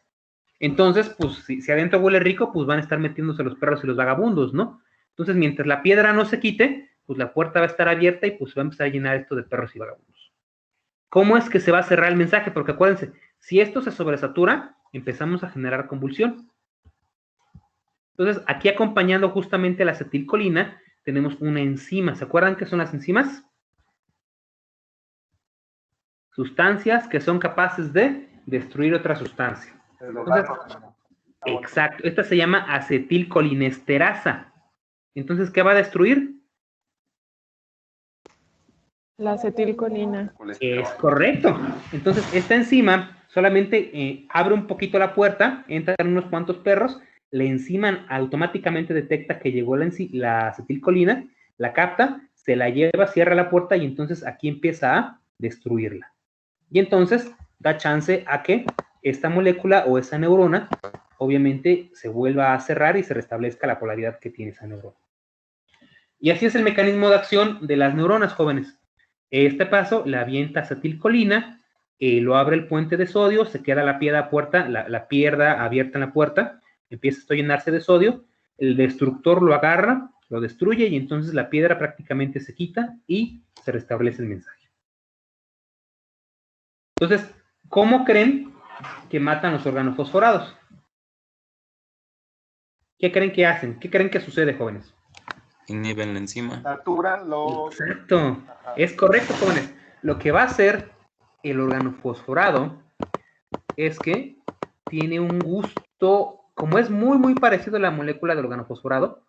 Entonces, pues, si adentro huele rico, pues van a estar metiéndose los perros y los vagabundos, ¿no? Entonces, mientras la piedra no se quite, pues la puerta va a estar abierta y pues va a empezar a llenar esto de perros y vagabundos. ¿Cómo es que se va a cerrar el mensaje? Porque acuérdense, si esto se sobresatura, empezamos a generar convulsión. Entonces, aquí acompañando justamente la acetilcolina, tenemos una enzima. ¿Se acuerdan qué son las enzimas? Sustancias que son capaces de destruir otra sustancia. Entonces, exacto, esta se llama acetilcolinesterasa. Entonces, ¿qué va a destruir? La acetilcolina. Es correcto. Entonces, esta enzima solamente abre un poquito la puerta, entran unos cuantos perros, la enzima automáticamente detecta que llegó la acetilcolina, la capta, se la lleva, cierra la puerta y entonces aquí empieza a destruirla. Y entonces da chance a que esta molécula o esa neurona obviamente se vuelva a cerrar y se restablezca la polaridad que tiene esa neurona. Y así es el mecanismo de acción de las neuronas, jóvenes. Este paso la avienta acetilcolina, lo abre el puente de sodio, se queda la piedra abierta en la puerta, empieza esto a llenarse de sodio, el destructor lo agarra, lo destruye y entonces la piedra prácticamente se quita y se restablece el mensaje. Entonces, ¿cómo creen que matan los organofosforados? ¿Qué creen que hacen? ¿Qué creen que sucede, jóvenes? Inhiben la enzima. Saturan los... Exacto, es correcto, jóvenes. Lo que va a hacer el organofosforado es que tiene un gusto, como es muy, muy parecido a la molécula del organofosforado,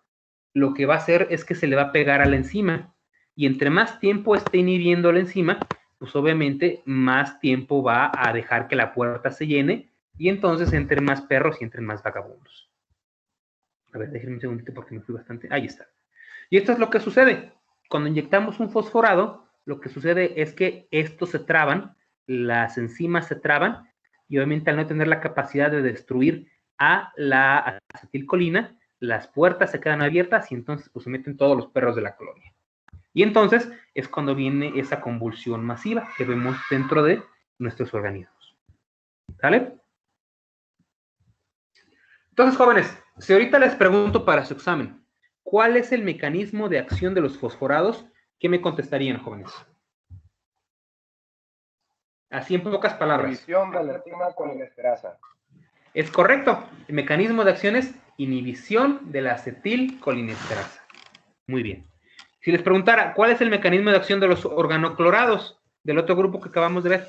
lo que va a hacer es que se le va a pegar a la enzima. Y entre más tiempo esté inhibiendo la enzima, pues obviamente más tiempo va a dejar que la puerta se llene y entonces entren más perros y entren más vagabundos. A ver, déjenme un segundito porque me fui bastante. Ahí está. Y esto es lo que sucede. Cuando inyectamos un fosforado, lo que sucede es que estos se traban, las enzimas se traban, y obviamente al no tener la capacidad de destruir a la acetilcolina, las puertas se quedan abiertas y entonces pues se meten todos los perros de la colonia. Y entonces es cuando viene esa convulsión masiva que vemos dentro de nuestros organismos. ¿Sale? Entonces, jóvenes, si ahorita les pregunto para su examen, ¿cuál es el mecanismo de acción de los fosforados? ¿Qué me contestarían, jóvenes? Así en pocas palabras. Inhibición de la enzima colinesterasa. Es correcto. El mecanismo de acción es inhibición de la acetilcolinesterasa. Muy bien. Si les preguntara, ¿cuál es el mecanismo de acción de los organoclorados del otro grupo que acabamos de ver?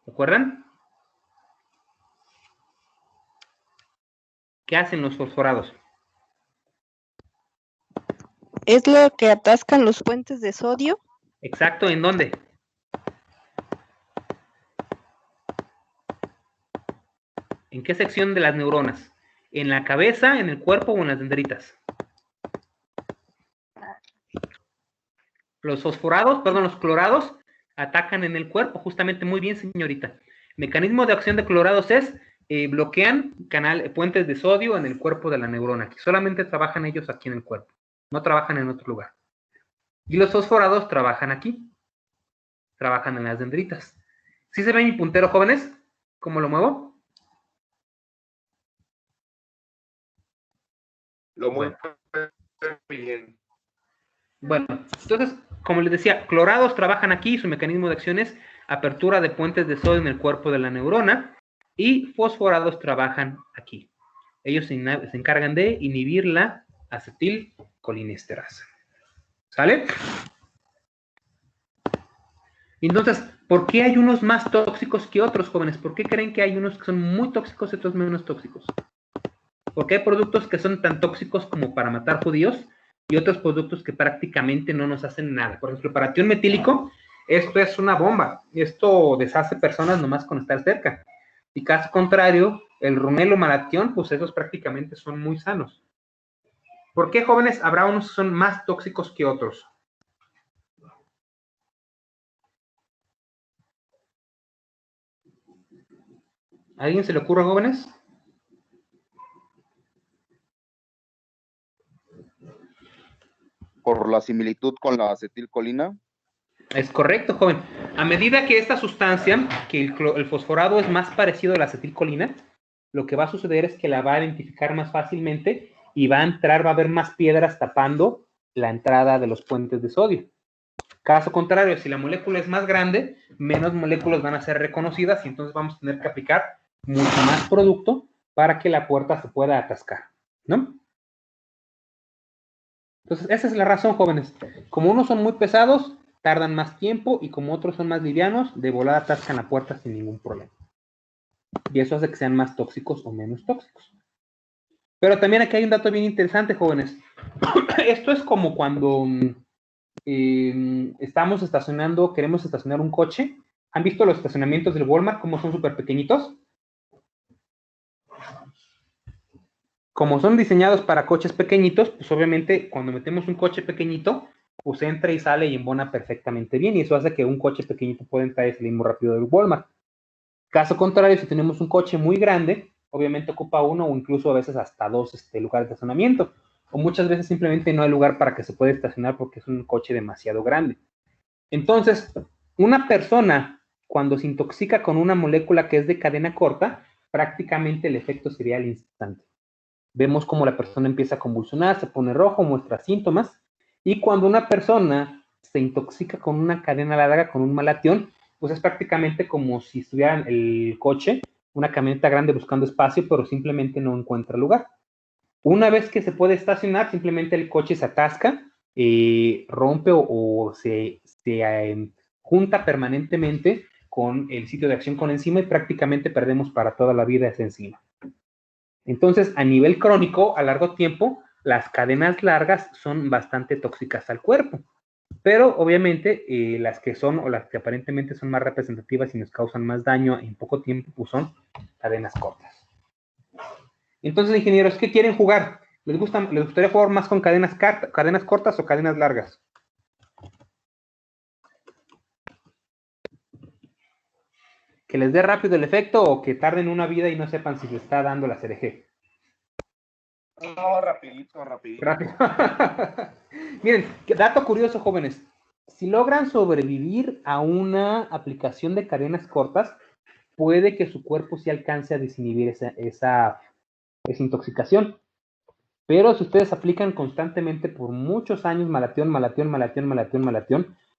¿Recuerdan? ¿Qué hacen los fosforados? ¿Es lo que atascan los puentes de sodio? Exacto, ¿en dónde? ¿En qué sección de las neuronas? ¿En la cabeza, en el cuerpo o en las dendritas? Los fosforados, perdón, los clorados atacan en el cuerpo, justamente, muy bien, señorita. Mecanismo de acción de clorados es bloquean puentes de sodio en el cuerpo de la neurona. Aquí solamente trabajan ellos aquí en el cuerpo, no trabajan en otro lugar. Y los fosforados trabajan aquí, trabajan en las dendritas. ¿Sí se ve mi puntero, jóvenes? ¿Cómo lo muevo? Lo muevo bien. Bueno, entonces, como les decía, clorados trabajan aquí, su mecanismo de acción es apertura de puentes de sodio en el cuerpo de la neurona, y fosforados trabajan aquí. Ellos se encargan de inhibir la acetilcolinesterasa. ¿Sale? Entonces, ¿por qué hay unos más tóxicos que otros, jóvenes? ¿Por qué creen que hay unos que son muy tóxicos y otros menos tóxicos? ¿Por qué hay productos que son tan tóxicos como para matar judíos y otros productos que prácticamente no nos hacen nada? Por ejemplo, para tión metílico, esto es una bomba. Esto deshace personas nomás con estar cerca. Y caso contrario, el rumelo malatión, pues esos prácticamente son muy sanos. ¿Por qué, jóvenes, habrá unos que son más tóxicos que otros? ¿A alguien se le ocurre, jóvenes? Por la similitud con la acetilcolina. Es correcto, joven. A medida que esta sustancia, que el fosforado es más parecido a la acetilcolina, lo que va a suceder es que la va a identificar más fácilmente y va a entrar, va a haber más piedras tapando la entrada de los puentes de sodio. Caso contrario, si la molécula es más grande, menos moléculas van a ser reconocidas y entonces vamos a tener que aplicar mucho más producto para que la puerta se pueda atascar, ¿no? Entonces, esa es la razón, jóvenes. Como unos son muy pesados, tardan más tiempo, y como otros son más livianos, de volada atascan la puerta sin ningún problema. Y eso hace que sean más tóxicos o menos tóxicos. Pero también aquí hay un dato bien interesante, jóvenes. Esto es como cuando estamos estacionando, queremos estacionar un coche. ¿Han visto los estacionamientos del Walmart, cómo son súper pequeñitos? Como son diseñados para coches pequeñitos, pues obviamente cuando metemos un coche pequeñito, pues entra y sale y embona perfectamente bien, y eso hace que un coche pequeñito pueda entrar y salir muy rápido del Walmart. Caso contrario, si tenemos un coche muy grande, obviamente ocupa uno o incluso a veces hasta dos lugares de estacionamiento, o muchas veces simplemente no hay lugar para que se pueda estacionar porque es un coche demasiado grande. Entonces, una persona cuando se intoxica con una molécula que es de cadena corta, prácticamente el efecto sería al instante. Vemos cómo la persona empieza a convulsionar, se pone rojo, muestra síntomas, y cuando una persona se intoxica con una cadena larga, con un malatión, pues es prácticamente como si estuviera en el coche, una camioneta grande buscando espacio, pero simplemente no encuentra lugar. Una vez que se puede estacionar, simplemente el coche se atasca, rompe o se junta permanentemente con el sitio de acción con enzima, y prácticamente perdemos para toda la vida esa enzima. Entonces, a nivel crónico, a largo tiempo, las cadenas largas son bastante tóxicas al cuerpo. Pero, obviamente, las que son, o las que aparentemente son más representativas y nos causan más daño en poco tiempo, pues son cadenas cortas. Entonces, ingenieros, ¿qué quieren jugar? ¿Les gustaría jugar más con cadenas cortas o cadenas largas? ¿Que les dé rápido el efecto o que tarden una vida y no sepan si les está dando la CRG? No, rapidito. Rápido. Miren, dato curioso, jóvenes. Si logran sobrevivir a una aplicación de cadenas cortas, puede que su cuerpo sí alcance a desinhibir esa intoxicación. Pero si ustedes aplican constantemente por muchos años malatión,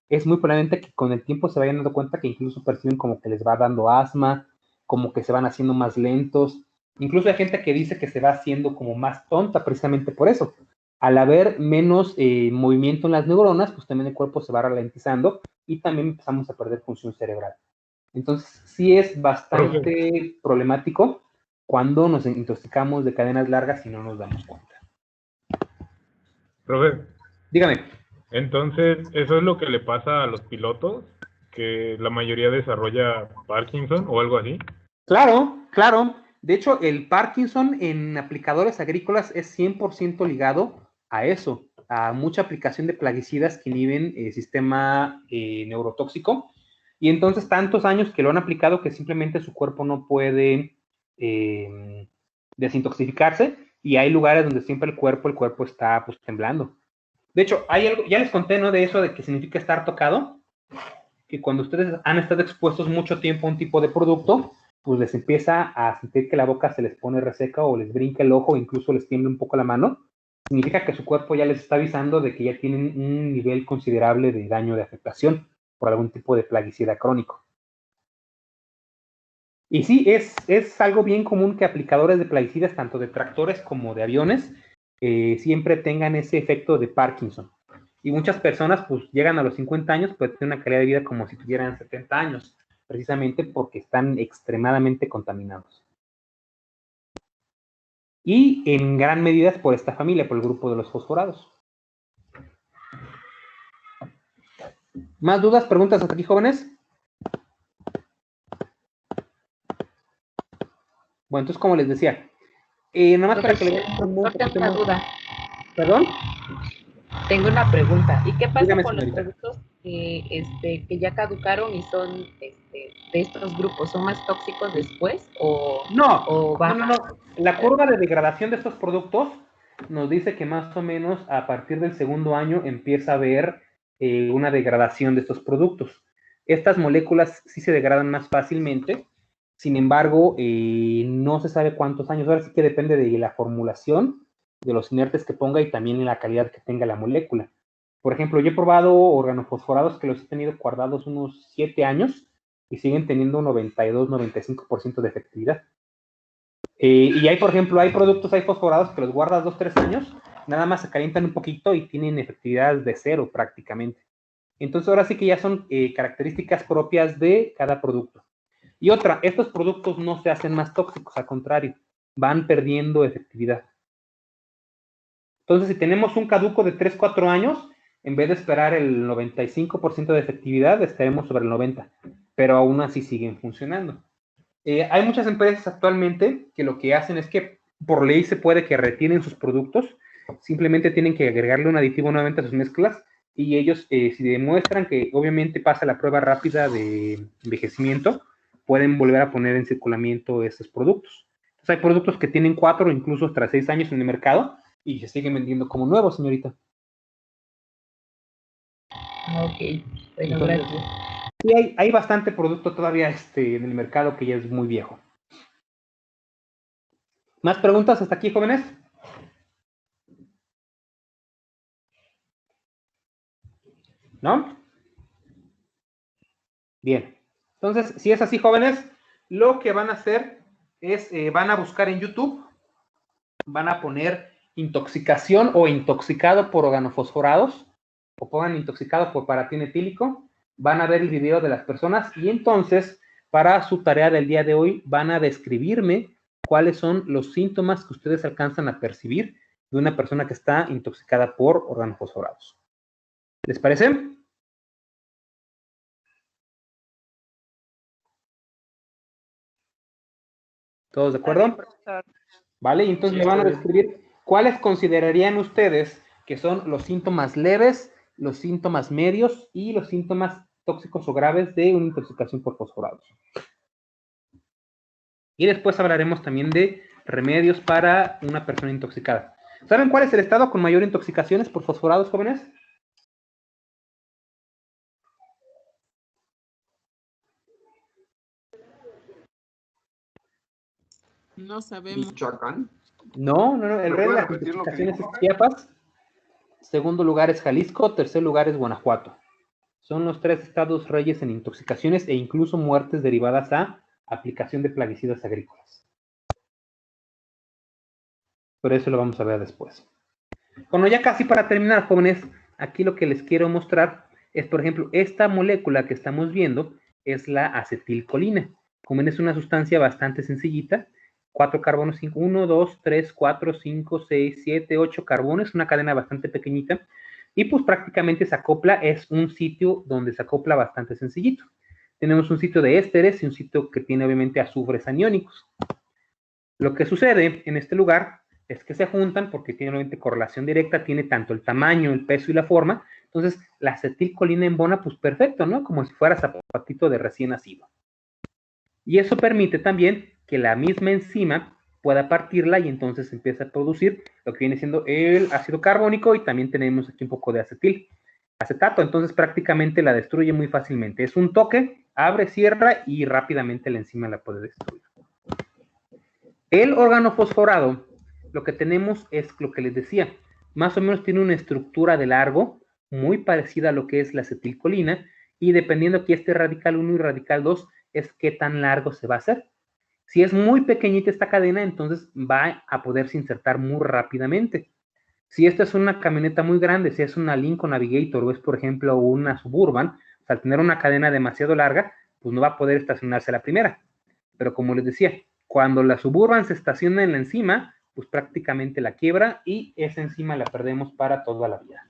es muy probablemente que con el tiempo se vayan dando cuenta que incluso perciben como que les va dando asma, como que se van haciendo más lentos. Incluso hay gente que dice que se va haciendo como más tonta precisamente por eso. Al haber menos movimiento en las neuronas, pues también el cuerpo se va ralentizando y también empezamos a perder función cerebral. Entonces, sí es bastante problemático cuando nos intoxicamos de cadenas largas y no nos damos cuenta. Profe. Dígame. Entonces, ¿eso es lo que le pasa a los pilotos? ¿Que la mayoría desarrolla Parkinson o algo así? Claro, claro. De hecho, el Parkinson en aplicadores agrícolas es 100% ligado a eso, a mucha aplicación de plaguicidas que inhiben el sistema neurotóxico. Y entonces, tantos años que lo han aplicado que simplemente su cuerpo no puede desintoxicarse. Y hay lugares donde siempre el cuerpo está pues temblando. De hecho, hay algo, ya les conté, ¿no? De eso de que significa estar tocado, que cuando ustedes han estado expuestos mucho tiempo a un tipo de producto, pues les empieza a sentir que la boca se les pone reseca o les brinca el ojo, incluso les tiembla un poco la mano. Significa que su cuerpo ya les está avisando de que ya tienen un nivel considerable de daño de afectación por algún tipo de plaguicida crónico. Y sí, es algo bien común que aplicadores de plaguicidas, tanto de tractores como de aviones, siempre tengan ese efecto de Parkinson. Y muchas personas pues llegan a los 50 años, pues tienen una calidad de vida como si tuvieran 70 años, precisamente porque están extremadamente contaminados. Y en gran medida es por esta familia, por el grupo de los fosforados. ¿Más dudas, preguntas hasta aquí, jóvenes? Bueno, entonces como les decía, nada más para que le vean Doctor, tengo una duda. ¿Perdón? Tengo una pregunta. ¿Y qué pasa Dígame, con los señorita. productos que ya caducaron y son de estos grupos? ¿Son más tóxicos después o No. bajan? La curva de degradación de estos productos nos dice que más o menos a partir del segundo año empieza a haber una degradación de estos productos. Estas moléculas sí se degradan más fácilmente, sin embargo, no se sabe cuántos años. Ahora sí que depende de la formulación, de los inertes que ponga y también en la calidad que tenga la molécula. Por ejemplo, yo he probado organofosforados que los he tenido guardados unos 7 años y siguen teniendo 92-95% de efectividad. Y hay, por ejemplo, hay fosforados que los guardas 2-3 años, nada más se calientan un poquito y tienen efectividad de 0 prácticamente. Entonces ahora sí que ya son características propias de cada producto. Y otra, estos productos no se hacen más tóxicos, al contrario, van perdiendo efectividad. Entonces, si tenemos un caduco de 3-4 años, en vez de esperar el 95% de efectividad, estaremos sobre el 90%, pero aún así siguen funcionando. Hay muchas empresas actualmente que lo que hacen es que por ley se puede que retienen sus productos, simplemente tienen que agregarle un aditivo nuevamente a sus mezclas y ellos, si demuestran que obviamente pasa la prueba rápida de envejecimiento, pueden volver a poner en circulamiento esos productos. Entonces hay productos que tienen 4 o incluso hasta 6 años en el mercado y se siguen vendiendo como nuevos, señorita. Ok, bueno, Entonces, gracias. sí, hay bastante producto todavía en el mercado que ya es muy viejo. ¿Más preguntas hasta aquí, jóvenes? ¿No? Bien. Entonces, si es así, jóvenes, lo que van a hacer es, van a buscar en YouTube, van a poner intoxicación o intoxicado por organofosforados, o pongan intoxicado por paratín etílico, van a ver el video de las personas y entonces, para su tarea del día de hoy, van a describirme cuáles son los síntomas que ustedes alcanzan a percibir de una persona que está intoxicada por organofosforados. ¿Les parece? ¿Todos de acuerdo? Vale, y entonces me van a describir ¿cuáles considerarían ustedes que son los síntomas leves, los síntomas medios y los síntomas tóxicos o graves de una intoxicación por fosforados? Y después hablaremos también de remedios para una persona intoxicada. ¿Saben cuál es el estado con mayor intoxicaciones por fosforados, jóvenes? No sabemos. Michoacán. No, el rey de las intoxicaciones es Chiapas. Segundo lugar es Jalisco. Tercer lugar es Guanajuato. Son los 3 estados reyes en intoxicaciones e incluso muertes derivadas a aplicación de plaguicidas agrícolas. Pero eso lo vamos a ver después. Bueno, ya casi para terminar, jóvenes, aquí lo que les quiero mostrar es, por ejemplo, esta molécula que estamos viendo es la acetilcolina. Como ven, es una sustancia bastante sencillita. 4 carbonos, 1, 2, 3, 4, 5, 6, 7, 8 carbones, una cadena bastante pequeñita. Y pues prácticamente se acopla, es un sitio donde se acopla bastante sencillito. Tenemos un sitio de ésteres y un sitio que tiene obviamente azufres aniónicos. Lo que sucede en este lugar es que se juntan porque tiene obviamente correlación directa, tiene tanto el tamaño, el peso y la forma. Entonces la acetilcolina embona pues perfecto, ¿no? Como si fuera zapatito de recién nacido. Y eso permite también que la misma enzima pueda partirla y entonces empieza a producir lo que viene siendo el ácido carbónico y también tenemos aquí un poco de acetato, entonces prácticamente la destruye muy fácilmente. Es un toque, abre, cierra y rápidamente la enzima la puede destruir. El órgano fosforado, lo que tenemos es lo que les decía, más o menos tiene una estructura de largo muy parecida a lo que es la acetilcolina y dependiendo aquí este radical 1 y radical 2 es qué tan largo se va a hacer. Si es muy pequeñita esta cadena, entonces va a poderse insertar muy rápidamente. Si esta es una camioneta muy grande, si es una Lincoln Navigator o es, por ejemplo, una Suburban, al tener una cadena demasiado larga, pues no va a poder estacionarse la primera. Pero como les decía, cuando la Suburban se estaciona en la enzima, pues prácticamente la quiebra y esa enzima la perdemos para toda la vida.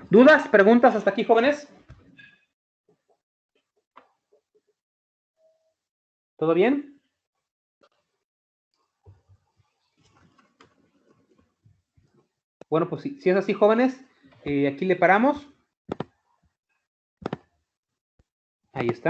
¿Dudas, preguntas hasta aquí, jóvenes? ¿Todo bien? Bueno, pues si es así, jóvenes, aquí le paramos. Ahí está.